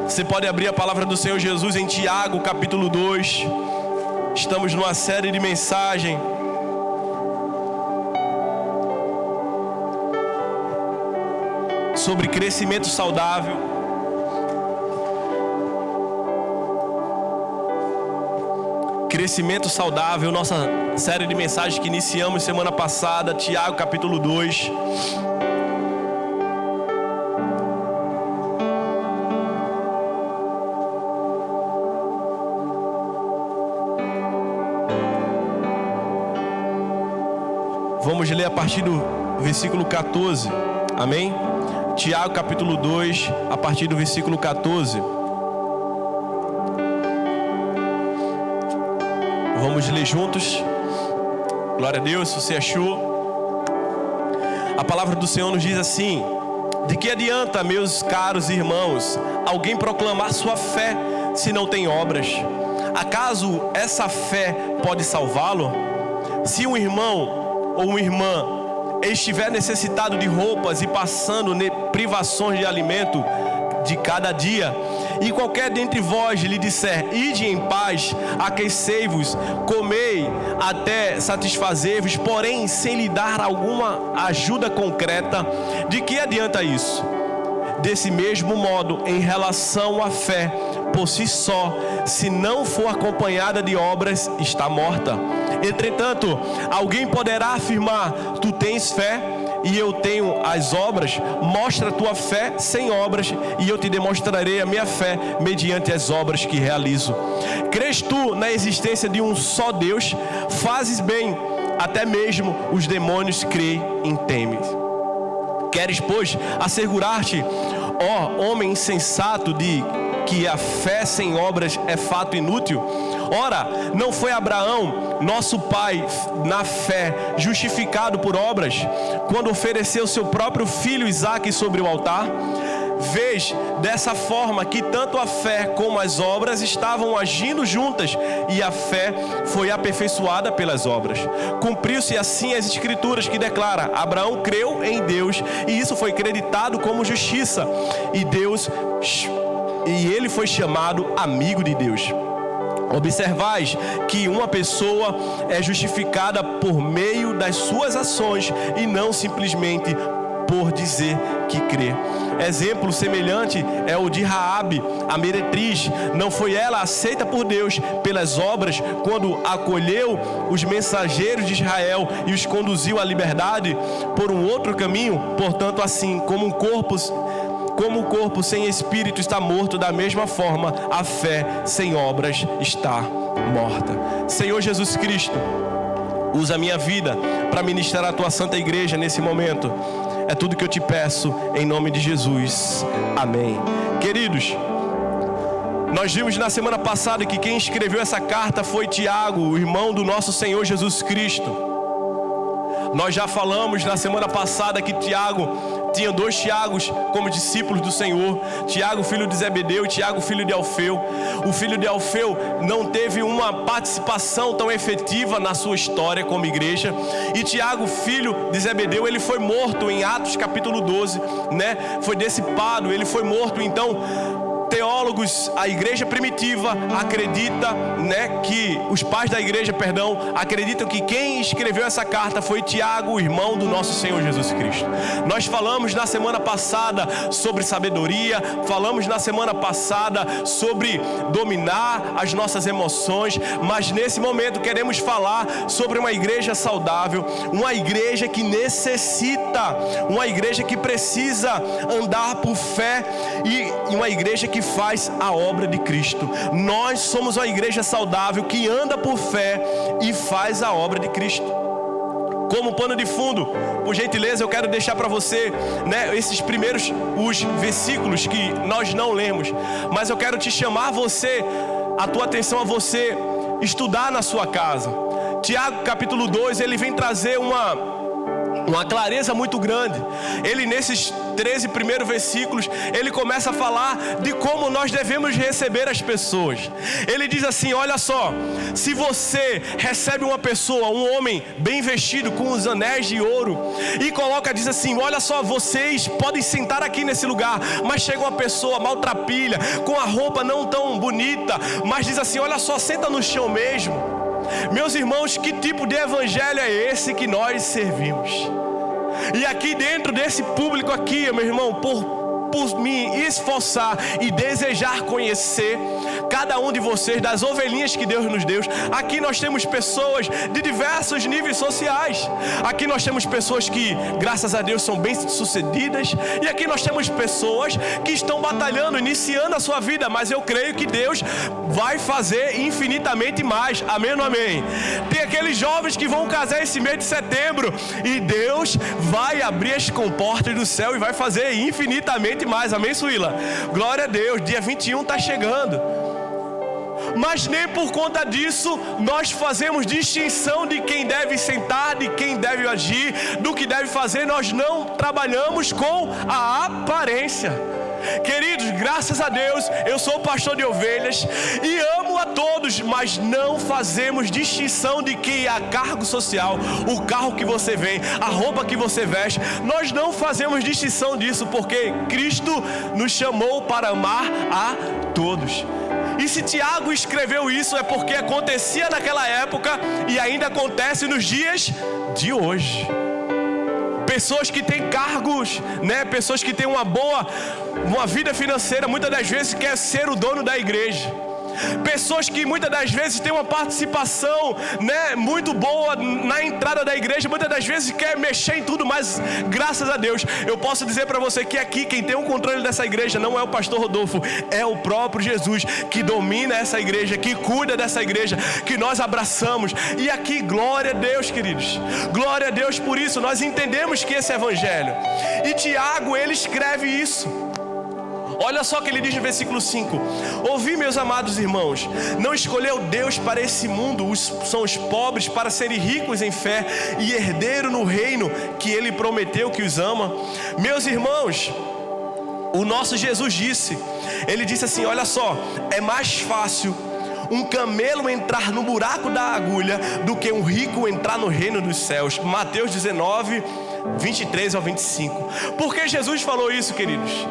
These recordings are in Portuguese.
Você pode abrir a palavra do Senhor Jesus em Tiago, capítulo 2. Estamos numa série de mensagem sobre crescimento saudável. Crescimento saudável, nossa série de mensagens que iniciamos semana passada, Tiago, capítulo 2. Vamos ler a partir do versículo 14, amém? Tiago capítulo 2, a partir do versículo 14. Vamos ler juntos. Glória a Deus, se você achou. A palavra do Senhor nos diz assim: de que adianta, meus caros irmãos, alguém proclamar sua fé se não tem obras? Acaso essa fé pode salvá-lo? Se um irmão ou uma irmã estiver necessitado de roupas e passando privações de alimento de cada dia, e qualquer dentre vós lhe disser: ide em paz, aquecei-vos, comei até satisfazer-vos, porém sem lhe dar alguma ajuda concreta, de que adianta isso? Desse mesmo modo, em relação à fé, por si só, se não for acompanhada de obras, está morta. Entretanto, alguém poderá afirmar: tu tens fé e eu tenho as obras. Mostra a tua fé sem obras, e eu te demonstrarei a minha fé mediante as obras que realizo. Crês tu na existência de um só Deus? Fazes bem, até mesmo os demônios creem em temes. Queres, pois, assegurar-te, ó homem insensato, de que a fé sem obras é fato inútil? Ora, não foi Abraão, nosso pai, na fé, justificado por obras, quando ofereceu seu próprio filho Isaque sobre o altar? Vês dessa forma que tanto a fé como as obras estavam agindo juntas, e a fé foi aperfeiçoada pelas obras. Cumpriu-se assim as escrituras que declara: Abraão creu em Deus, e isso foi creditado como justiça, e ele foi chamado amigo de Deus. Observais que uma pessoa é justificada por meio das suas ações e não simplesmente por dizer que crê. Exemplo semelhante é o de Raabe, a meretriz. Não foi ela aceita por Deus pelas obras quando acolheu os mensageiros de Israel e os conduziu à liberdade por um outro caminho? Portanto, assim como o corpo sem espírito está morto, da mesma forma a fé sem obras está morta. Senhor Jesus Cristo, usa a minha vida para ministrar a tua santa igreja nesse momento. É tudo que eu te peço em nome de Jesus. Amém. Queridos, nós vimos na semana passada que quem escreveu essa carta foi Tiago, o irmão do nosso Senhor Jesus Cristo. Nós já falamos na semana passada que Tiago tinha dois Tiagos como discípulos do Senhor: Tiago, filho de Zebedeu, e Tiago, filho de Alfeu. O filho de Alfeu não teve uma participação tão efetiva na sua história como igreja. E Tiago, filho de Zebedeu, ele foi morto em Atos capítulo 12, né? Foi dissipado, ele foi morto. Então, teólogos, a igreja primitiva acredita, né, que os pais da igreja, acreditam que quem escreveu essa carta foi Tiago, o irmão do nosso Senhor Jesus Cristo. Nós falamos na semana passada sobre sabedoria, falamos na semana passada sobre dominar as nossas emoções, mas nesse momento queremos falar sobre uma igreja saudável, uma igreja que necessita, uma igreja que precisa andar por fé, e uma igreja que faz a obra de Cristo. Nós somos uma igreja saudável que anda por fé e faz a obra de Cristo. Como pano de fundo, por gentileza, eu quero deixar para você, né, os versículos que nós não lemos, mas eu quero te chamar a tua atenção a você estudar na sua casa. Tiago capítulo 2, ele vem trazer uma clareza muito grande. Ele, nesses 13 primeiros versículos, ele começa a falar de como nós devemos receber as pessoas. Ele diz assim: olha só, se você recebe uma pessoa, um homem bem vestido com os anéis de ouro, e diz assim: olha só, vocês podem sentar aqui nesse lugar, mas chega uma pessoa maltrapilha, com a roupa não tão bonita, mas diz assim: olha só, senta no chão mesmo. Meus irmãos, que tipo de evangelho é esse que nós servimos? E aqui dentro desse público aqui, meu irmão, por me esforçar e desejar conhecer cada um de vocês, das ovelhinhas que Deus nos deu, aqui nós temos pessoas de diversos níveis sociais. Aqui nós temos pessoas que, graças a Deus, são bem-sucedidas, e aqui nós temos pessoas que estão batalhando, iniciando a sua vida, mas eu creio que Deus vai fazer infinitamente mais. Amém ou não amém? Tem aqueles jovens que vão casar esse mês de setembro, e Deus vai abrir as comportas do céu e vai fazer infinitamente mais. Amém, Suíla? Glória a Deus. Dia 21 está chegando. Mas nem por conta disso nós fazemos distinção de quem deve sentar, de quem deve agir, do que deve fazer. Nós não trabalhamos com a aparência. Queridos, graças a Deus, eu sou pastor de ovelhas e amo a todos, mas não fazemos distinção de quem é cargo social, o carro que você vem, a roupa que você veste. Nós não fazemos distinção disso, porque Cristo nos chamou para amar a todos. E se Tiago escreveu isso, é porque acontecia naquela época e ainda acontece nos dias de hoje. Pessoas que têm cargos, né? Pessoas que têm uma vida financeira, muitas das vezes quer ser o dono da igreja. Pessoas que muitas das vezes têm uma participação, né, muito boa na entrada da igreja, muitas das vezes quer mexer em tudo, mas graças a Deus, eu posso dizer para você que aqui quem tem o controle dessa igreja não é o pastor Rodolfo, é o próprio Jesus que domina essa igreja, que cuida dessa igreja, que nós abraçamos. E aqui, glória a Deus, queridos, glória a Deus por isso. Nós entendemos que esse é evangelho, e Tiago, ele escreve isso. Olha só o que ele diz no versículo 5: ouvi, meus amados irmãos, não escolheu Deus para esse mundo são os pobres para serem ricos em fé e herdeiro no reino que ele prometeu que os ama. Meus irmãos, o nosso Jesus disse, ele disse assim: olha só, é mais fácil um camelo entrar no buraco da agulha do que um rico entrar no reino dos céus. Mateus 19, 23 ao 25. Por que Jesus falou isso, queridos?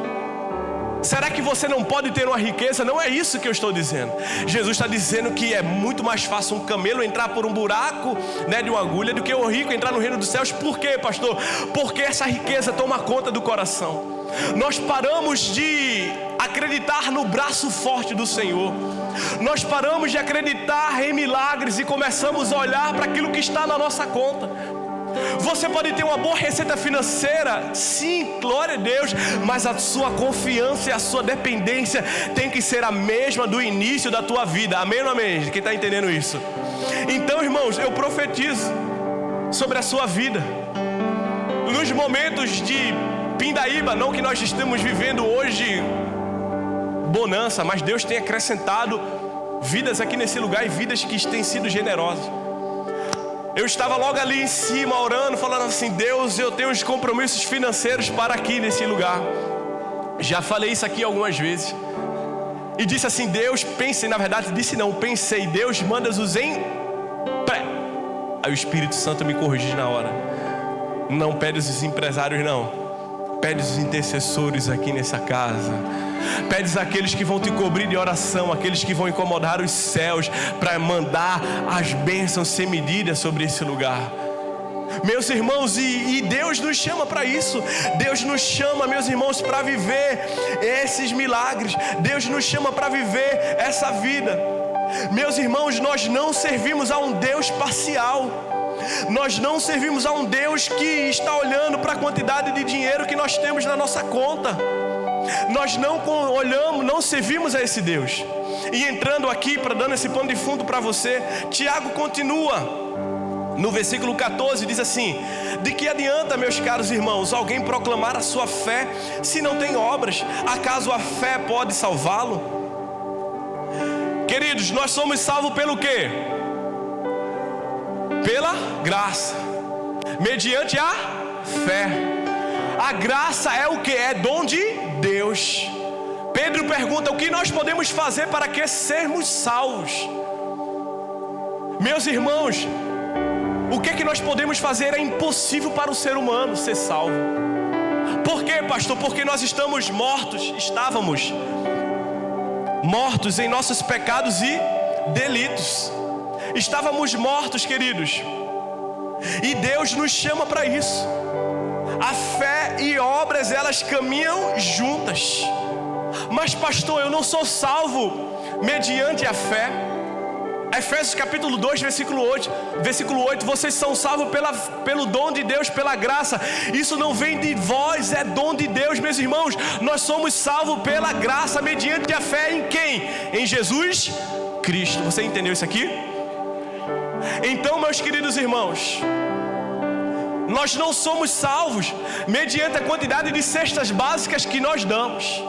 Será que você não pode ter uma riqueza? Não é isso que eu estou dizendo. Jesus está dizendo que é muito mais fácil um camelo entrar por um buraco, né, de uma agulha, do que o rico entrar no reino dos céus. Por quê, pastor? Porque essa riqueza toma conta do coração. Nós paramos de acreditar no braço forte do Senhor. Nós paramos de acreditar em milagres e começamos a olhar para aquilo que está na nossa conta. Você pode ter uma boa receita financeira, sim, glória a Deus, mas a sua confiança e a sua dependência tem que ser a mesma do início da tua vida. Amém ou não amém? Quem está entendendo isso? Então, irmãos, eu profetizo sobre a sua vida. Nos momentos de pindaíba, não que nós estamos vivendo hoje bonança, mas Deus tem acrescentado vidas aqui nesse lugar e vidas que têm sido generosas. Eu estava logo ali em cima orando, falando assim: Deus, eu tenho uns compromissos financeiros para aqui nesse lugar. Já falei isso aqui algumas vezes. E disse assim: Deus, pensei, na verdade disse não, pensei, Deus, manda-os em pré. Aí o Espírito Santo me corrigiu na hora: não pede os empresários não, pede os intercessores aqui nessa casa. Pede aqueles que vão te cobrir de oração, aqueles que vão incomodar os céus para mandar as bênçãos sem medida sobre esse lugar. Meus irmãos, e Deus nos chama para isso. Deus nos chama, meus irmãos, para viver esses milagres. Deus nos chama para viver essa vida. Meus irmãos, nós não servimos a um Deus parcial. Nós não servimos a um Deus que está olhando para a quantidade de dinheiro que nós temos na nossa conta. Nós não olhamos, não servimos a esse Deus. E entrando aqui, dando esse pano de fundo para você, Tiago continua no versículo 14, diz assim: de que adianta, meus caros irmãos, alguém proclamar a sua fé se não tem obras? Acaso a fé pode salvá-lo? Queridos, nós somos salvos pelo quê? Pela graça, mediante a fé. A graça é o que? É dom de Deus. Pedro pergunta: o que nós podemos fazer para que sermos salvos? Meus irmãos, o que nós podemos fazer? É impossível para o ser humano ser salvo. Por quê, pastor? Porque nós estávamos mortos em nossos pecados e delitos. Estávamos mortos, queridos, e Deus nos chama para isso. A fé e obras, elas caminham juntas. Mas pastor, eu não sou salvo mediante a fé. Efésios capítulo 2, versículo 8, vocês são salvos pelo dom de Deus, pela graça. Isso não vem de vós, é dom de Deus, meus irmãos. Nós somos salvos pela graça, mediante a fé em quem? Em Jesus Cristo. Você entendeu isso aqui? Então, meus queridos irmãos, nós não somos salvos mediante a quantidade de cestas básicas que nós damos.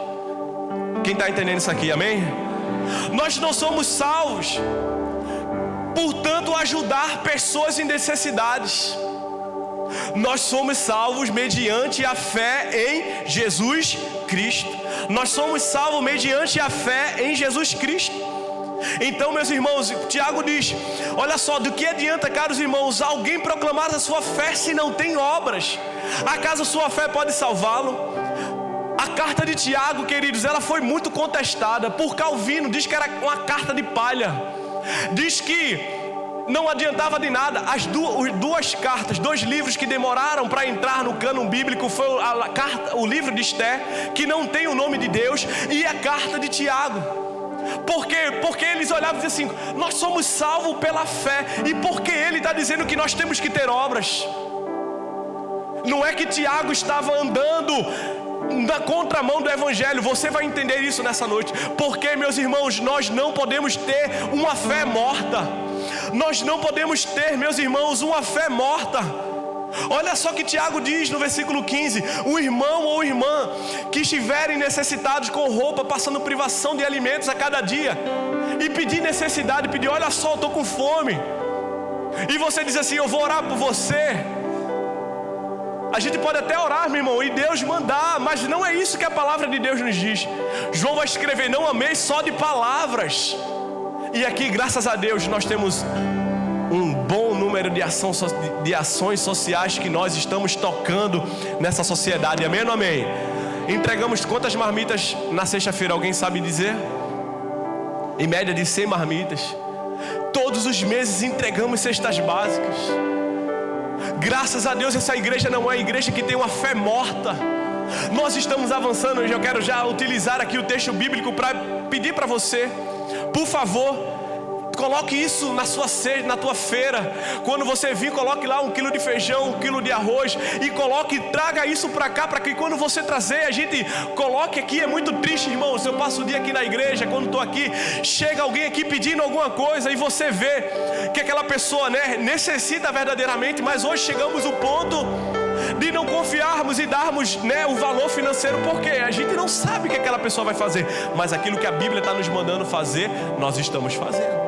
Quem está entendendo isso aqui, amém? Nós não somos salvos portanto ajudar pessoas em necessidades. Nós somos salvos mediante a fé em Jesus Cristo. Nós somos salvos mediante a fé em Jesus Cristo. Então, meus irmãos, Tiago diz: olha só, do que adianta, caros irmãos, alguém proclamar a sua fé se não tem obras? Acaso sua fé pode salvá-lo? A carta de Tiago, queridos, ela foi muito contestada por Calvino. Diz que era uma carta de palha. Diz que não adiantava de nada. As duas cartas, 2 livros que demoraram para entrar no cânon bíblico foi o livro de Esther, que não tem o nome de Deus, e a carta de Tiago. Por quê? Porque eles olhavam e diziam assim: nós somos salvos pela fé. E por que ele está dizendo que nós temos que ter obras? Não é que Tiago estava andando na contramão do evangelho. Você vai entender isso nessa noite. Porque, meus irmãos, nós não podemos ter uma fé morta. Nós não podemos ter, meus irmãos, uma fé morta. Olha só que Tiago diz no versículo 15: o irmão ou irmã que estiverem necessitados com roupa, passando privação de alimentos a cada dia, e pedir necessidade, pedir: olha só, eu estou com fome, e você diz assim: eu vou orar por você. A gente pode até orar, meu irmão, e Deus mandar, mas não é isso que a palavra de Deus nos diz. João vai escrever: não ameis só de palavras. E aqui, graças a Deus, nós temos um bom número de ações sociais que nós estamos tocando nessa sociedade. Amém ou não amém? Entregamos quantas marmitas na sexta-feira? Alguém sabe dizer? Em média de 100 marmitas. Todos os meses entregamos cestas básicas. Graças a Deus, essa igreja não é uma igreja que tem uma fé morta. Nós estamos avançando. Eu quero já utilizar aqui o texto bíblico para pedir para você, por favor, coloque isso na tua feira. Quando você vir, coloque lá 1 quilo de feijão, 1 quilo de arroz, e traga isso para cá, para que quando você trazer, a gente coloque aqui. É muito triste, irmãos, eu passo o dia aqui na igreja, quando estou aqui, chega alguém aqui pedindo alguma coisa, e você vê que aquela pessoa, necessita verdadeiramente, mas hoje chegamos ao ponto de não confiarmos e darmos, o valor financeiro, porque a gente não sabe o que aquela pessoa vai fazer, mas aquilo que a Bíblia está nos mandando fazer, nós estamos fazendo.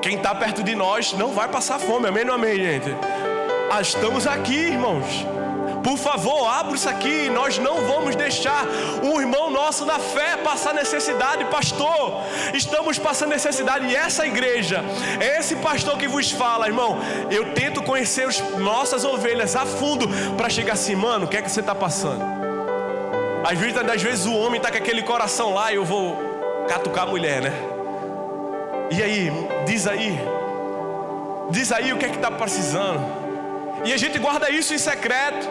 Quem está perto de nós não vai passar fome, amém ou não amém, gente? Estamos aqui, irmãos. Por favor, abra isso aqui. Nós não vamos deixar um irmão nosso na fé passar necessidade. Pastor, estamos passando necessidade. E essa igreja, esse pastor que vos fala, irmão, eu tento conhecer as nossas ovelhas a fundo, para chegar assim: mano, o que é que você está passando? Às vezes o homem está com aquele coração lá, e eu vou catucar a mulher, né? E aí, diz aí o que é que está precisando. E a gente guarda isso em secreto,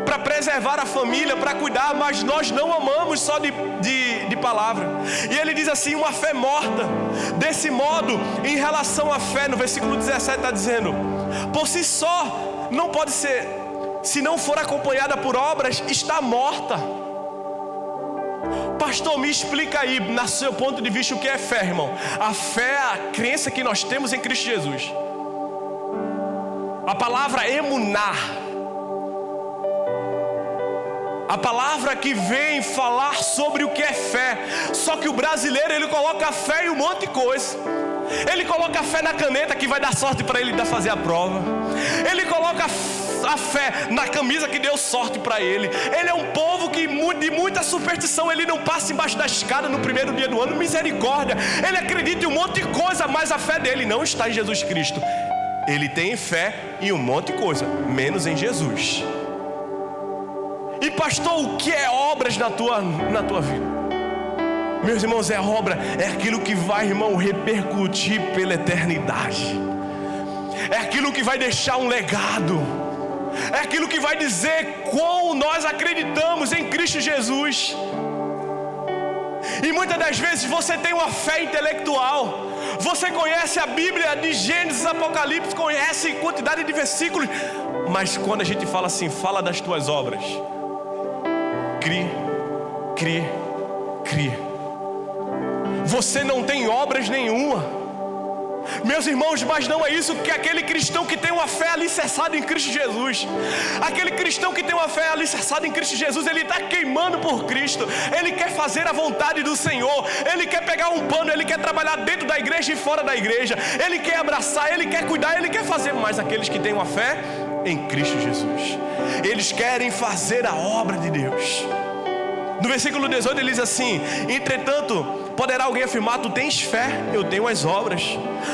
para preservar a família, para cuidar, mas nós não amamos só de palavra. E ele diz assim: uma fé morta. Desse modo, em relação à fé, no versículo 17 está dizendo: por si só não pode ser, se não for acompanhada por obras, está morta. Pastor, me explica aí, no seu ponto de vista, o que é fé, irmão? A fé é a crença que nós temos em Cristo Jesus. A palavra emunar, a palavra que vem falar sobre o que é fé. Só que o brasileiro, ele coloca a fé em um monte de coisa. Ele coloca a fé na caneta que vai dar sorte para ele fazer a prova. Ele coloca a fé na camisa que deu sorte para ele. Ele é um povo que de muita superstição, ele não passa embaixo da escada no primeiro dia do ano, misericórdia. Ele acredita em um monte de coisa, mas a fé dele não está em Jesus Cristo. Ele tem fé em um monte de coisa, menos em Jesus. E pastor, o que é obras na tua vida? Meus irmãos, obra é aquilo que vai, irmão, repercutir pela eternidade. É aquilo que vai deixar um legado. É aquilo que vai dizer quão nós acreditamos em Cristo Jesus. E muitas das vezes você tem uma fé intelectual. Você conhece a Bíblia de Gênesis, Apocalipse, conhece quantidade de versículos. Mas quando a gente fala assim, fala das tuas obras. Crie. Você não tem obras nenhuma. Meus irmãos, mas não é isso que aquele cristão que tem uma fé alicerçada em Cristo Jesus. Aquele cristão que tem uma fé alicerçada em Cristo Jesus, ele está queimando por Cristo. Ele quer fazer a vontade do Senhor. Ele quer pegar um pano, ele quer trabalhar dentro da igreja e fora da igreja. Ele quer abraçar, ele quer cuidar, ele quer fazer. Mas aqueles que têm uma fé em Cristo Jesus, eles querem fazer a obra de Deus. No versículo 18 ele diz assim: entretanto, poderá alguém afirmar, tu tens fé, eu tenho as obras.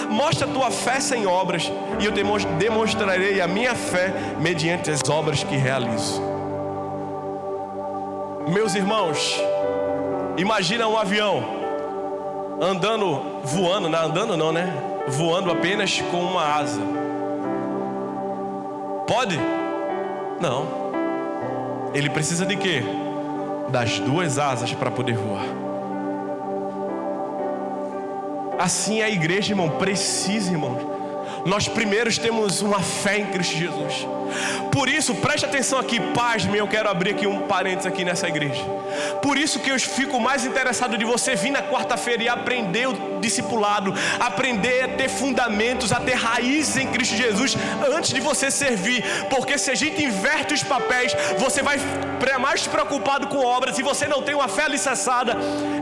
Mostra a tua fé sem obras, e eu demonstrarei a minha fé mediante as obras que realizo. Meus irmãos, imagina um avião voando apenas com uma asa. Pode? Não. Ele precisa de quê? Das duas asas para poder voar. Assim a igreja, irmão, precisa, irmão. Nós primeiros temos uma fé em Cristo Jesus. Por isso, preste atenção aqui, pasme, eu quero abrir aqui um parênteses aqui nessa igreja. Por isso que eu fico mais interessado de você vir na quarta-feira e aprender o discipulado, aprender a ter fundamentos, a ter raízes em Cristo Jesus antes de você servir. Porque se a gente inverte os papéis, você vai mais preocupado com obras, e você não tem uma fé alicerçada,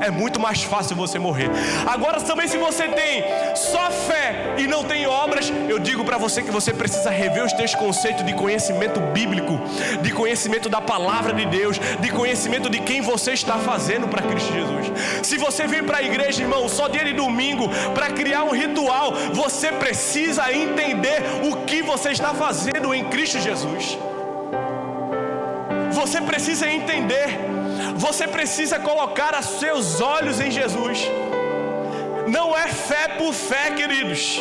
é muito mais fácil você morrer. Agora também, se você tem só fé e não tem obras, eu digo para você que você precisa rever os teus conceitos de conhecimento bíblico, de conhecimento da palavra de Deus, de conhecimento de quem você está fazendo para Cristo Jesus. Se você vem para a igreja, irmão, só dia de domingo para criar um ritual, você precisa entender o que você está fazendo em Cristo Jesus. Você precisa entender, você precisa colocar os seus olhos em Jesus. Não é fé por fé, queridos.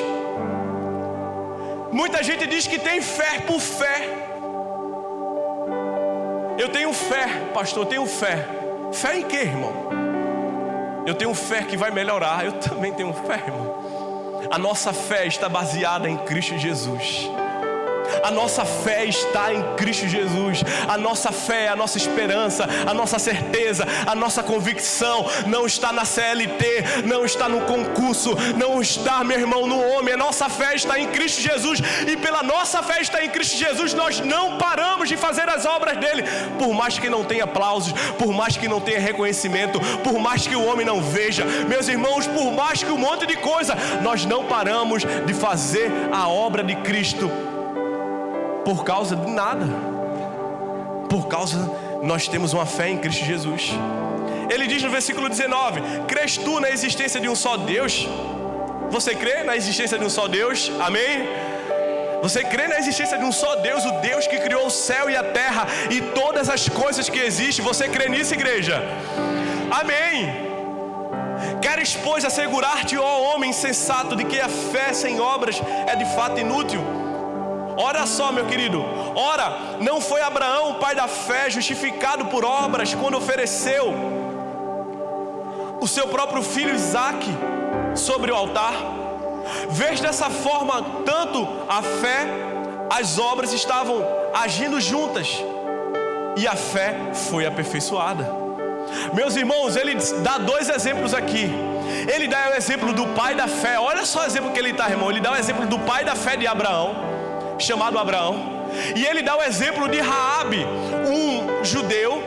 Muita gente diz que tem fé por fé. Eu tenho fé, pastor, eu tenho fé. Fé em quê, irmão? Eu tenho fé que vai melhorar. Eu também tenho fé, irmão. A nossa fé está baseada em Cristo Jesus. A nossa fé está em Cristo Jesus. A nossa fé, a nossa esperança, a nossa certeza, a nossa convicção não está na CLT, não está no concurso, não está, meu irmão, no homem. A nossa fé está em Cristo Jesus. E pela nossa fé está em Cristo Jesus, nós não paramos de fazer as obras dele. Por mais que não tenha aplausos, por mais que não tenha reconhecimento, por mais que o homem não veja, meus irmãos, por mais que um monte de coisa, nós não paramos de fazer a obra de Cristo. Por causa de nada. Por causa, nós temos uma fé em Cristo Jesus. Ele diz no versículo 19: crês tu na existência de um só Deus? Você crê na existência de um só Deus? Amém? Você crê na existência de um só Deus, o Deus que criou o céu e a terra e todas as coisas que existem? Você crê nisso, igreja? Amém? Queres, pois, assegurar-te, ó homem insensato, de que a fé sem obras é de fato inútil? Ora só, meu querido, ora, não foi Abraão, o pai da fé, justificado por obras, quando ofereceu o seu próprio filho Isaque sobre o altar? Vês, dessa forma, tanto a fé, as obras estavam agindo juntas, e a fé foi aperfeiçoada. Meus irmãos, ele dá dois exemplos aqui. Ele dá o exemplo do pai da fé. Olha só o exemplo que ele dá, irmão. Ele dá o exemplo do pai da fé de Abraão, chamado Abraão, e ele dá o exemplo de Raabe, um judeu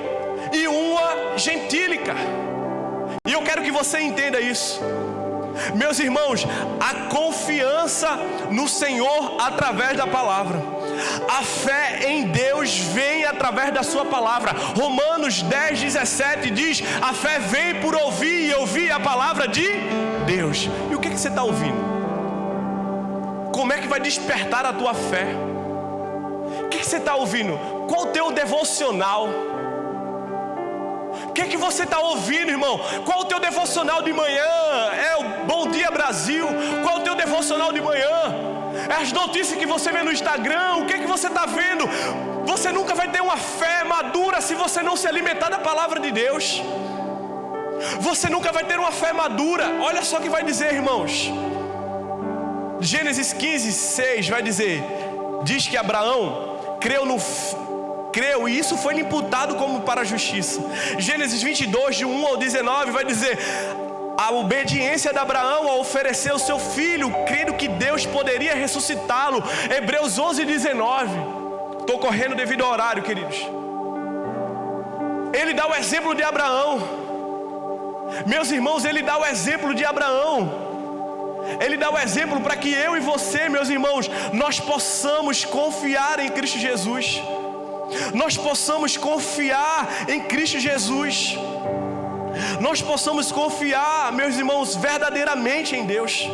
e uma gentílica. E eu quero que você entenda isso. Meus irmãos, a confiança no Senhor através da palavra, A fé em Deus vem através da sua palavra. Romanos 10:17 diz: a fé vem por ouvir e ouvir a palavra de Deus. E o que você está ouvindo? Como é que vai despertar a tua fé? O que você está ouvindo? Qual o teu devocional? O que você está ouvindo, irmão? Qual o teu devocional de manhã? É o Bom Dia Brasil? Qual o teu devocional de manhã? É as notícias que você vê no Instagram? O que você está vendo? Você nunca vai ter uma fé madura se você não se alimentar da palavra de Deus. Você nunca vai ter uma fé madura. Olha só o que vai dizer, irmãos. Gênesis 15:6 vai dizer: diz que Abraão creu e isso foi lhe imputado como para a justiça. Gênesis 22, de 1 ao 19 vai dizer: a obediência de Abraão ao oferecer o seu filho, crendo que Deus poderia ressuscitá-lo. Hebreus 11:19. Estou correndo devido ao horário, queridos. Ele dá o exemplo de Abraão. Meus irmãos, ele dá o exemplo de Abraão. Ele dá o exemplo para que eu e você, meus irmãos, nós possamos confiar em Cristo Jesus. Nós possamos confiar em Cristo Jesus. Nós possamos confiar, meus irmãos, verdadeiramente em Deus.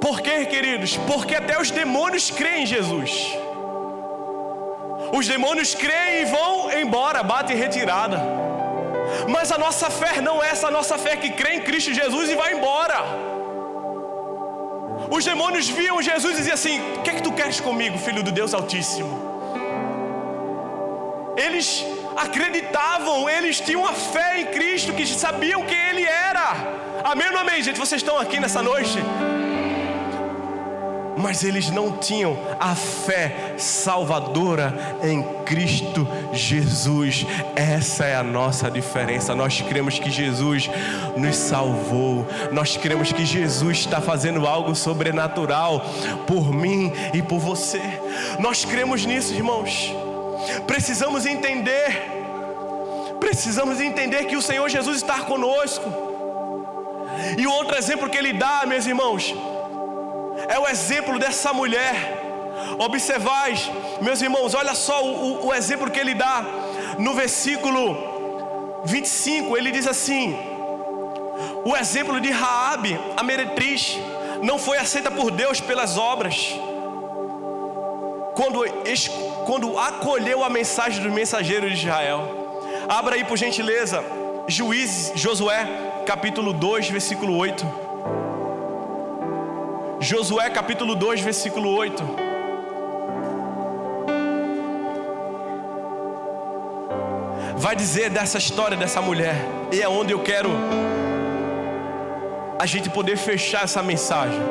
Por quê, queridos? Porque até os demônios creem em Jesus. Os demônios creem e vão embora, batem retirada. Mas a nossa fé não é essa nossa fé que crê em Cristo Jesus e vai embora. Os demônios viam Jesus e diziam assim: o que é que tu queres comigo, filho do Deus Altíssimo? Eles acreditavam, eles tinham a fé em Cristo, que sabiam quem Ele era. Amém ou não amém, gente? Vocês estão aqui nessa noite? Mas eles não tinham a fé salvadora em Cristo Jesus. Essa é a nossa diferença. Nós cremos que Jesus nos salvou. Nós cremos que Jesus está fazendo algo sobrenatural por mim e por você. Nós cremos nisso, irmãos. Precisamos entender que o Senhor Jesus está conosco. E o outro exemplo que Ele dá, meus irmãos, é o exemplo dessa mulher. Observais, meus irmãos, olha só o exemplo que Ele dá. No versículo 25, Ele diz assim: o exemplo de Raabe, a meretriz, não foi aceita por Deus pelas obras, quando acolheu a mensagem dos mensageiros de Israel. Abra aí por gentileza Josué capítulo 2, versículo 8. Josué capítulo 2, versículo 8. Vai dizer dessa história dessa mulher. E é onde eu quero a gente poder fechar essa mensagem.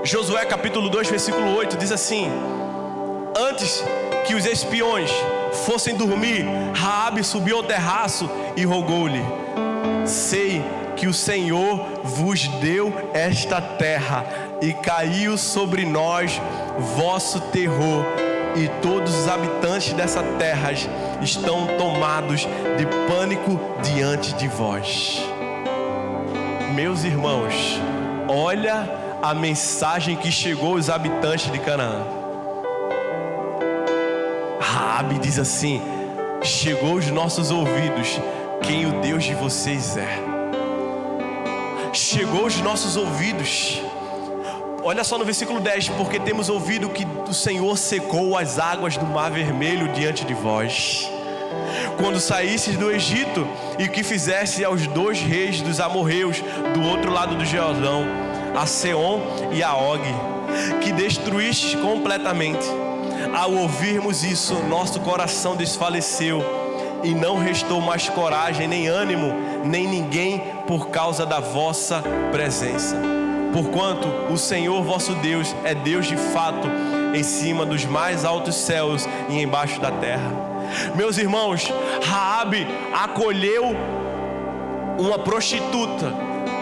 Josué capítulo 2, versículo 8 diz assim: antes que os espiões fossem dormir, Raabe subiu ao terraço e rogou-lhe: sei que o Senhor vos deu esta terra, e caiu sobre nós vosso terror, e todos os habitantes dessa terra estão tomados de pânico diante de vós. Meus irmãos, olha a mensagem que chegou aos habitantes de Canaã. Raabe diz assim: chegou aos nossos ouvidos quem o Deus de vocês é. Chegou aos nossos ouvidos. Olha só no versículo 10: porque temos ouvido que o Senhor secou as águas do Mar Vermelho diante de vós, quando saístes do Egito, e que fizeste aos 2 reis dos amorreus do outro lado do Jordão, a Seom e a Og, que destruístes completamente. Ao ouvirmos isso, nosso coração desfaleceu, e não restou mais coragem, nem ânimo, nem ninguém, por causa da vossa presença. Porquanto o Senhor vosso Deus é Deus de fato, em cima dos mais altos céus e embaixo da terra. Meus irmãos, Raabe acolheu uma prostituta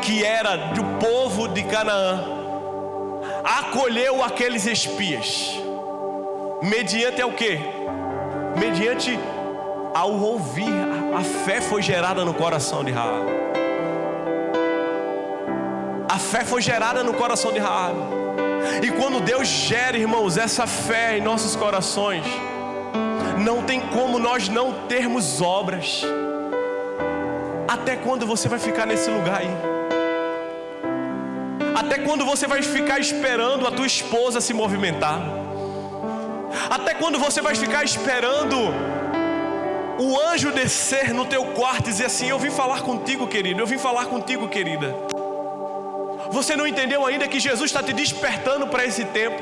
que era do povo de Canaã. Acolheu aqueles espias. Mediante o quê? Mediante ao ouvir, a fé foi gerada no coração de Raabe. A fé foi gerada no coração de Raabe. E quando Deus gera, irmãos, essa fé em nossos corações, não tem como nós não termos obras. Até quando você vai ficar nesse lugar aí? Até quando você vai ficar esperando a tua esposa se movimentar? Até quando você vai ficar esperando o anjo descer no teu quarto e dizer assim: eu vim falar contigo, querido, eu vim falar contigo, querida? Você não entendeu ainda que Jesus está te despertando para esse tempo?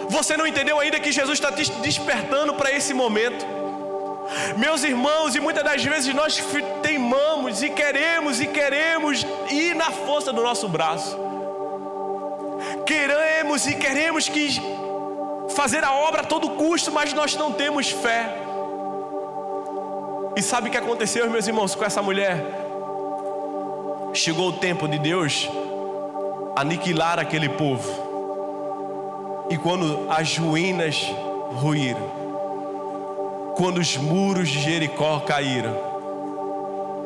Você não entendeu ainda que Jesus está te despertando para esse momento? Meus irmãos, e muitas das vezes nós teimamos e queremos ir na força do nosso braço. Queremos que fazer a obra a todo custo, mas nós não temos fé. E sabe o que aconteceu, meus irmãos, com essa mulher? Chegou o tempo de Deus aniquilar aquele povo. E quando as ruínas ruíram, quando os muros de Jericó caíram,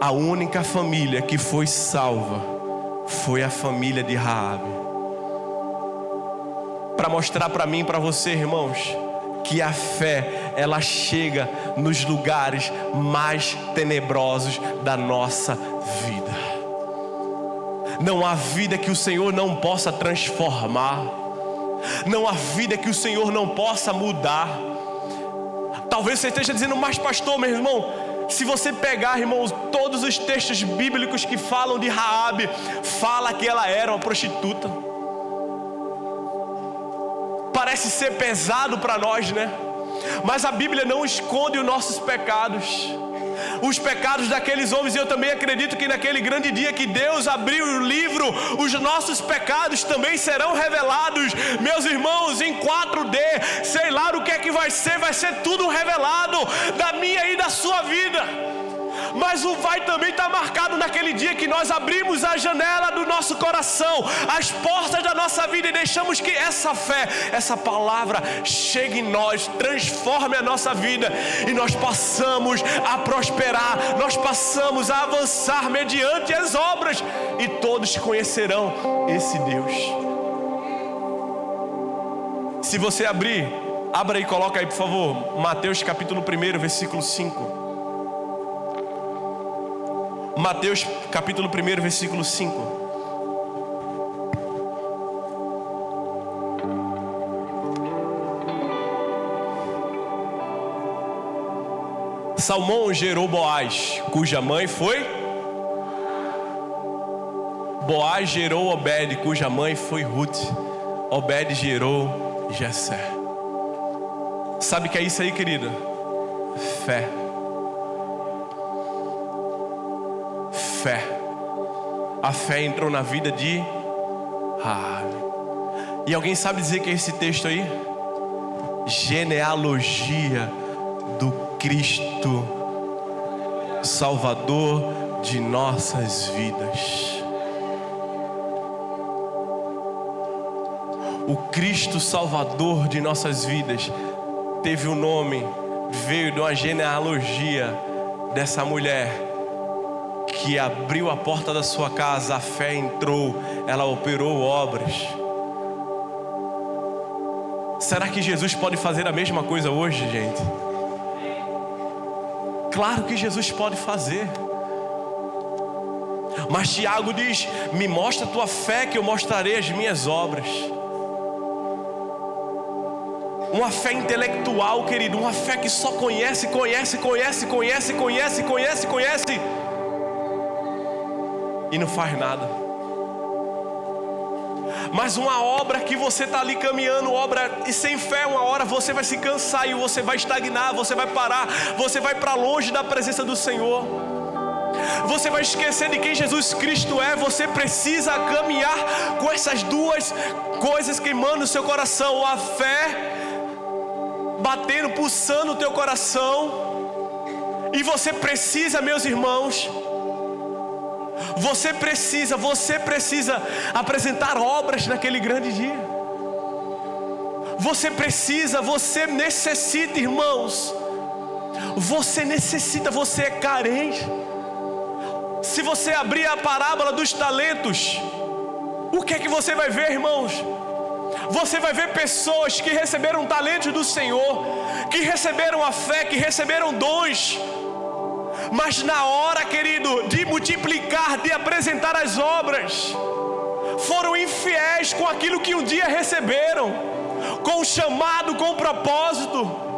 a única família que foi salva foi a família de Raabe. Para mostrar para mim e para você, irmãos, que a fé, ela chega nos lugares mais tenebrosos da nossa vida. Não há vida que o Senhor não possa transformar. Não há vida que o Senhor não possa mudar. Talvez você esteja dizendo: mas pastor, meu irmão, se você pegar, irmãos, todos os textos bíblicos que falam de Raabe, fala que ela era uma prostituta. Parece ser pesado para nós, né? Mas a Bíblia não esconde os nossos pecados. Os pecados daqueles homens. E eu também acredito que naquele grande dia que Deus abriu o livro, os nossos pecados também serão revelados, meus irmãos, em 4D. Sei lá o que é que vai ser tudo revelado da minha e da sua vida. Mas o vai também está marcado naquele dia que nós abrimos a janela do nosso coração, as portas da nossa vida, e deixamos que essa fé, essa palavra chegue em nós, transforme a nossa vida, e nós passamos a prosperar, nós passamos a avançar mediante as obras, e todos conhecerão esse Deus. Se você abra aí, coloca aí por favor, Mateus capítulo 1, versículo 5. Mateus capítulo 1, versículo 5. Salmão gerou Boaz, cuja mãe foi? Boaz gerou Obed, cuja mãe foi Ruth. Obed gerou Jessé. Sabe o que é isso aí, querida? Fé. Fé. A fé entrou na vida de Raabe. E alguém sabe dizer que é esse texto aí? Genealogia do Cristo Salvador de nossas vidas. O Cristo Salvador de nossas vidas teve o nome, veio de uma genealogia dessa mulher que abriu a porta da sua casa, a fé entrou, ela operou obras. Será que Jesus pode fazer a mesma coisa hoje, gente? Claro que Jesus pode fazer. Mas Tiago diz: me mostra a tua fé que eu mostrarei as minhas obras. Uma fé intelectual, querido, uma fé que só conhece e não faz nada. Mas uma obra que você está ali caminhando, obra, e sem fé, uma hora você vai se cansar e você vai estagnar, você vai parar, você vai para longe da presença do Senhor. Você vai esquecer de quem Jesus Cristo é. Você precisa caminhar com essas duas coisas queimando no seu coração: a fé batendo, pulsando o teu coração. E você precisa, meus irmãos, você precisa apresentar obras naquele grande dia. Você necessita, irmãos. Você necessita, você é carente. Se você abrir a parábola dos talentos, o que é que você vai ver, irmãos? Você vai ver pessoas que receberam talentos do Senhor, que receberam a fé, que receberam dons, mas na hora, querido, de multiplicar, de apresentar as obras, foram infiéis com aquilo que um dia receberam, com o chamado, com o propósito.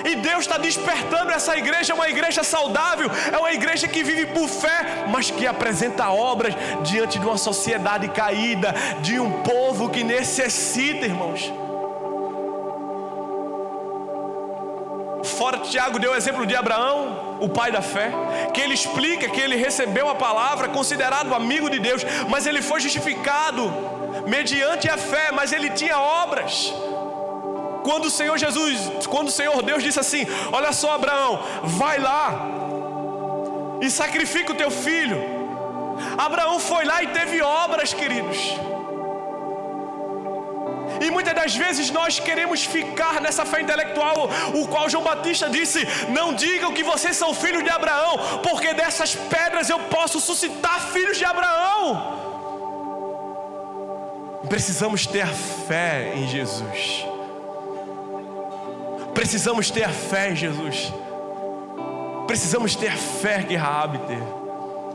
E Deus está despertando essa igreja, uma igreja saudável, é uma igreja que vive por fé, mas que apresenta obras diante de uma sociedade caída, de um povo que necessita, irmãos. Fora, Tiago deu o exemplo de Abraão, o pai da fé, que ele explica que ele recebeu a palavra, considerado amigo de Deus, mas ele foi justificado mediante a fé, mas ele tinha obras. Quando o Senhor Deus disse assim: olha só, Abraão, vai lá e sacrifica o teu filho. Abraão foi lá e teve obras, queridos. E muitas das vezes nós queremos ficar nessa fé intelectual, o qual João Batista disse: não digam que vocês são filhos de Abraão, porque dessas pedras eu posso suscitar filhos de Abraão. Precisamos ter fé em Jesus. Precisamos ter fé em Jesus. Precisamos ter fé que Raabe teve.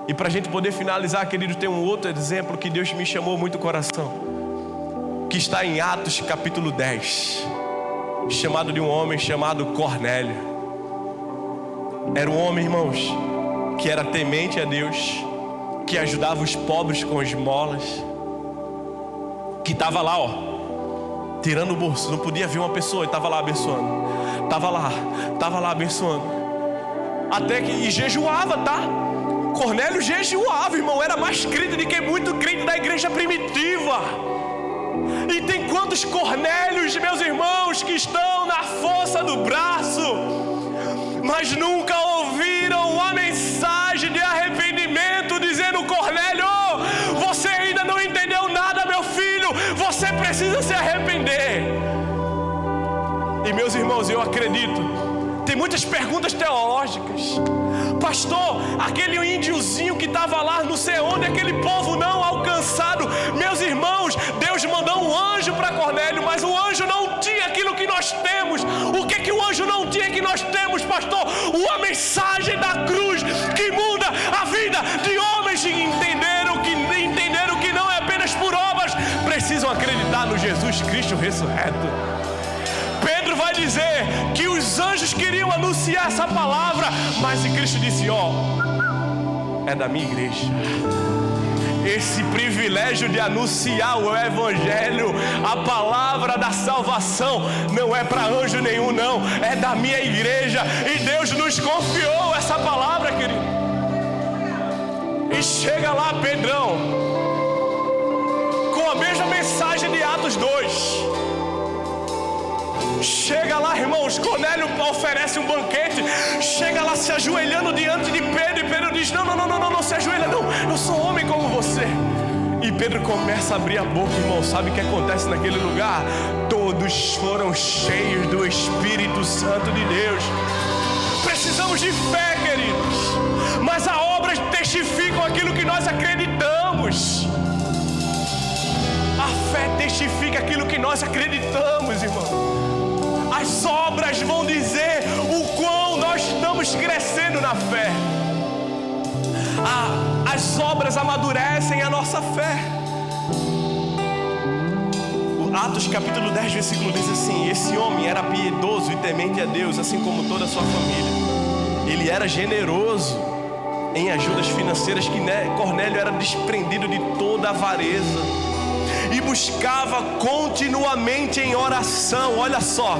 E para a gente poder finalizar, querido, tem um outro exemplo que Deus me chamou muito o coração, que está em Atos capítulo 10, chamado de um homem chamado Cornélio. Era um homem, irmãos, que era temente a Deus, que ajudava os pobres com esmolas, que estava lá, tirando o bolso, não podia ver uma pessoa, e estava lá abençoando. Estava lá abençoando. Até que, e jejuava, tá? Cornélio jejuava, irmão, era mais crente do que muito crente da igreja primitiva. E tem quantos Cornélios, meus irmãos, que estão na força do braço, mas nunca ouviram a mensagem de arrependimento, dizendo: Cornélio, você ainda não entendeu nada, meu filho, você precisa se arrepender. E meus irmãos, eu acredito, tem muitas perguntas teológicas. Pastor, aquele índiozinho que estava lá, não sei onde, aquele povo não alcançado. Meus irmãos, Deus mandou um anjo para Cornélio, mas o anjo não tinha aquilo que nós temos. O que o anjo não tinha que nós temos, pastor? A mensagem da cruz que muda a vida de homens que entenderam que não é apenas por obras, precisam acreditar no Jesus Cristo ressurreto. Pedro vai dizer que os anjos queriam anunciar essa palavra, mas Cristo disse: é da minha igreja. Esse privilégio de anunciar o evangelho, a palavra da salvação, não é para anjo nenhum, não, é da minha igreja. E Deus nos confiou essa palavra, querido. E chega lá Pedrão com a mesma mensagem de Atos 2. Chega lá, irmãos, Cornélio oferece um banquete, chega lá se ajoelhando diante de Pedro, e Pedro diz: não se ajoelha não, eu sou homem como você. E Pedro começa a abrir a boca, irmão. Sabe o que acontece naquele lugar? Todos foram cheios do Espírito Santo de Deus. Precisamos de fé, queridos, mas as obras testificam aquilo que nós acreditamos. A fé testifica aquilo que nós acreditamos, irmão. As obras vão dizer o quão nós estamos crescendo na fé. As obras amadurecem a nossa fé. O Atos capítulo 10, versículo diz assim: esse homem era piedoso e temente a Deus, assim como toda a sua família. Ele era generoso em ajudas financeiras, que Cornélio era desprendido de toda avareza e buscava continuamente em oração. Olha só,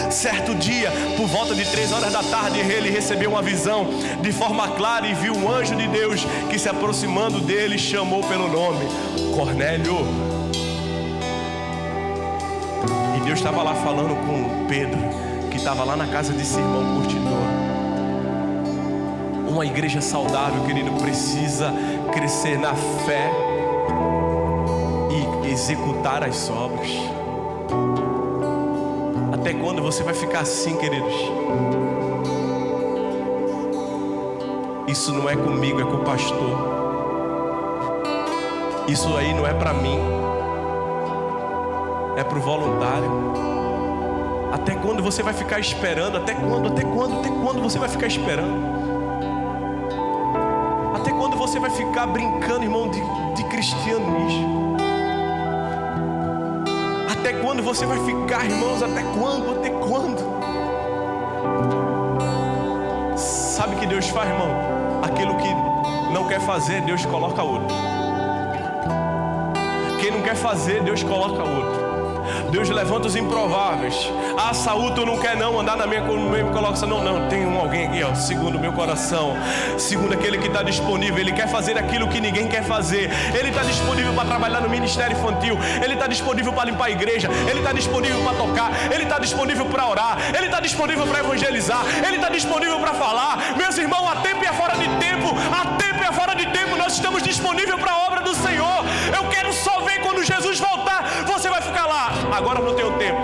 certo dia, por volta de 3 horas da tarde, ele recebeu uma visão de forma clara e viu um anjo de Deus que, se aproximando dele, chamou pelo nome: Cornélio. E Deus estava lá falando com Pedro, que estava lá na casa desse irmão curtidor. Uma igreja saudável, querido, precisa crescer na fé e executar as obras. Até quando você vai ficar assim, queridos? Isso não é comigo, é com o pastor. Isso aí não é para mim. é para o voluntário. Até quando você vai ficar esperando? Até quando você vai ficar esperando? Até quando você vai ficar brincando, irmão, de cristianismo? Até quando você vai ficar, irmãos? Até quando? Até quando? Sabe o que Deus faz, irmão? Aquilo que não quer fazer, Deus coloca outro. Quem não quer fazer, Deus coloca outro. Deus levanta os improváveis. Ah, Saúl, tu não quer não andar na minha colocação. Não, tem alguém aqui, ó, segundo o meu coração, segundo aquele que está disponível. Ele quer fazer aquilo que ninguém quer fazer. Ele está disponível para trabalhar no ministério infantil. Ele está disponível para limpar a igreja. Ele está disponível para tocar. Ele está disponível para orar. Ele está disponível para evangelizar. Ele está disponível para falar. Meus irmãos, há tempo e é fora de tempo. Há tempo e é fora de tempo. Nós estamos disponíveis para a obra do Senhor. Eu quero só ver quando Jesus voltar. Você vai ficar lá. Agora não tenho tempo.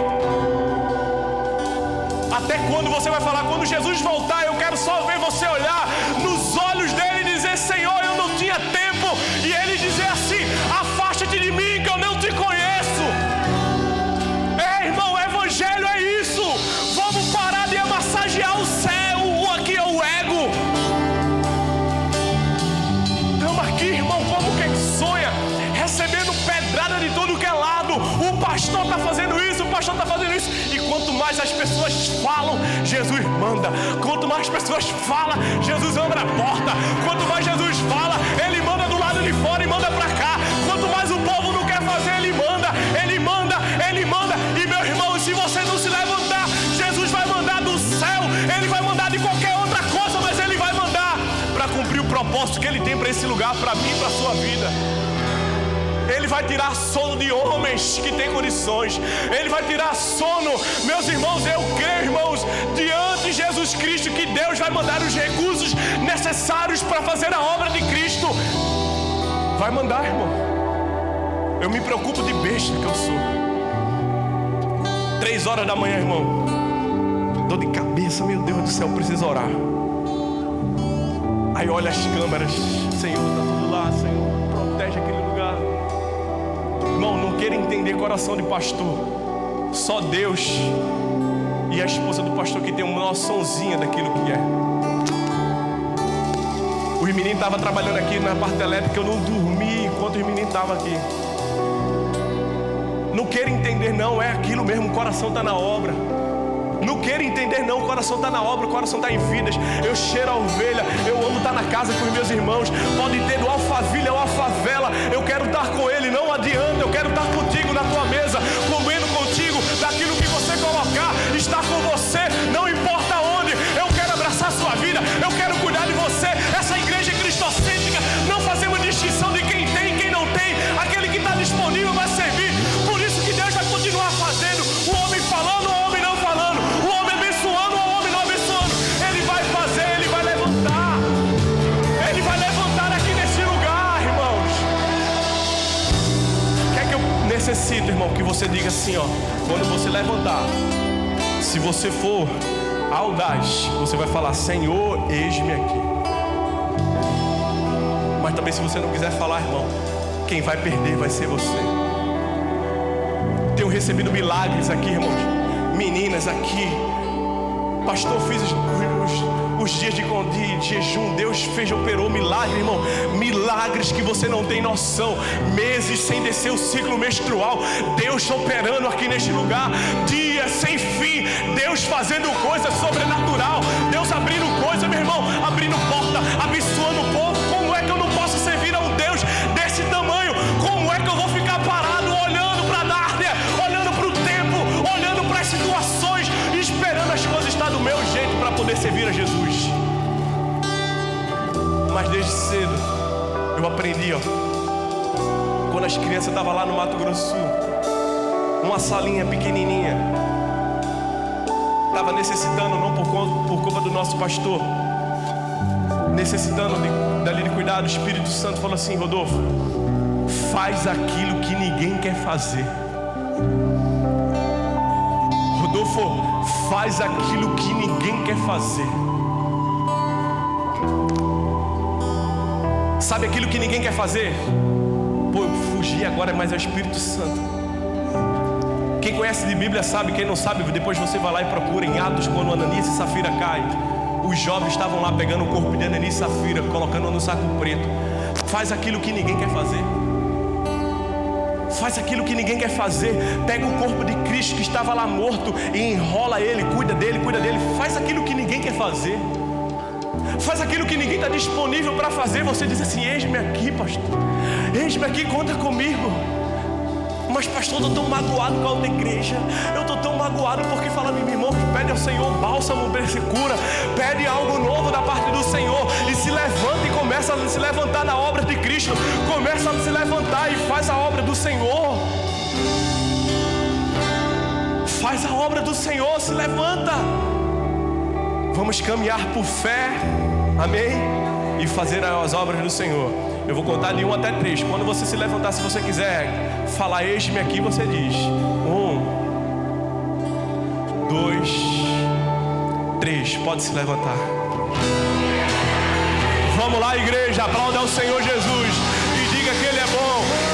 Até quando você vai falar? Quando Jesus voltar, eu quero só ver você olhar nos olhos dele e dizer: Senhor, eu não tinha tempo. E ele dizer assim: afasta-te de mim que eu não te conheço. Irmão, o evangelho é isso. Vamos parar de massagear o céu. Aqui é o ego. Estamos aqui, irmão, como quem sonha, recebendo pedrada de todo que é lado. O pastor está fazendo isso, o pastor está fazendo isso. E quanto mais as pessoas falam, Jesus manda. Quanto mais as pessoas falam, Jesus abre a porta. Quanto mais Jesus fala, ele manda do lado de fora e manda para cá. Quanto mais o povo não quer fazer, ele manda, ele manda, ele manda. E meu irmão, se você não se levantar, Jesus vai mandar do céu. Ele vai mandar de qualquer outra coisa, mas ele vai mandar para cumprir o propósito que ele tem para esse lugar, para mim e para a sua vida. Ele vai tirar sono de homens que têm condições. Ele vai tirar sono. Meus irmãos, eu creio, irmãos, diante de Jesus Cristo, que Deus vai mandar os recursos necessários para fazer a obra de Cristo. Vai mandar, irmão. Eu me preocupo de besta que eu sou. 3 horas da manhã, irmão, dor de cabeça, meu Deus do céu, preciso orar. Aí olha as câmeras. Senhor, está tudo lá, Senhor, protege aquele lugar. Irmão, não queira entender coração de pastor. Só Deus e a esposa do pastor que tem uma noçãozinha daquilo que é. Os meninos estavam trabalhando aqui na parte elétrica. Eu não dormi enquanto os meninos estavam aqui. Não queira entender, não. É aquilo mesmo, o coração está na obra. Não queira entender, não. O coração está na obra, o coração está em vidas. Eu cheiro a ovelha. Eu amo estar na casa com os meus irmãos. Pode ter do Alphaville ao Alfavela. Eu quero estar com ele, não adianta. Eu quero estar contigo na tua mesa, comendo contigo daquilo que você colocar. Estar com você, não importa onde. Eu quero abraçar a sua vida. Eu quero cuidar de você. Essa igreja cristocêntrica, não fazemos distinção de quem tem e quem não tem. Aquele que está disponível vai servir. Por isso que Deus vai continuar fazendo. O homem falando, o homem não falando. O homem abençoando, o homem não abençoando. Ele vai fazer, ele vai levantar. Ele vai levantar aqui nesse lugar, irmãos. O que é que eu necessito, irmão? Que você diga assim, ó. Quando você levantar, se você for audaz, você vai falar: Senhor, eis-me aqui. Mas também, se você não quiser falar, irmão, quem vai perder vai ser você. Tenho recebido milagres aqui, irmãos. Meninas aqui. Pastor, fiz os dias de jejum. Deus operou milagre, irmão. Milagres que você não tem noção. Meses sem descer o ciclo menstrual. Deus operando aqui neste lugar. Dias sem fim. Deus fazendo coisa sobrenatural. Deus abrindo coisa, meu irmão. Abrindo porta, abençoando o povo. Como é que eu não posso servir a um Deus desse tamanho? Como é que eu vou ficar parado olhando para a Nárnia, olhando para o tempo, olhando para as situações, esperando as coisas estar do meu jeito para poder servir a Jesus? Mas desde cedo eu aprendi, ó, quando as crianças estavam lá no Mato Grosso do Sul, uma salinha pequenininha, estava necessitando, não por culpa do nosso pastor, necessitando dali de cuidar. Do Espírito Santo falou assim: Rodolfo, faz aquilo que ninguém quer fazer. Rodolfo, faz aquilo que ninguém quer fazer. Sabe aquilo que ninguém quer fazer? Pô, eu fugi agora, mas é o Espírito Santo. Quem conhece de Bíblia sabe, quem não sabe, depois você vai lá e procura em Atos, quando Ananias e Safira caem. Os jovens estavam lá pegando o corpo de Ananias e Safira, colocando no saco preto. Faz aquilo que ninguém quer fazer. Faz aquilo que ninguém quer fazer. Pega o corpo de Cristo que estava lá morto e enrola ele, cuida dele. Faz aquilo que ninguém quer fazer. Faz aquilo que ninguém está disponível para fazer. Você diz assim: eis-me aqui, pastor. Eis-me aqui, conta comigo. Mas pastor, eu estou tão magoado com a outra igreja. Eu estou tão magoado porque fala, meu irmão, que pede ao Senhor bálsamo, cura. Pede algo novo da parte do Senhor. E se levanta e começa a se levantar na obra de Cristo. Começa a se levantar e faz a obra do Senhor. Faz a obra do Senhor, se levanta. Vamos caminhar por fé, amém? E fazer as obras do Senhor. Eu vou contar de 1 até 3. Quando você se levantar, se você quiser falar eis-me aqui, você diz 1, 2, 3. Pode se levantar. Vamos lá, igreja, aplauda ao Senhor Jesus e diga que Ele é bom.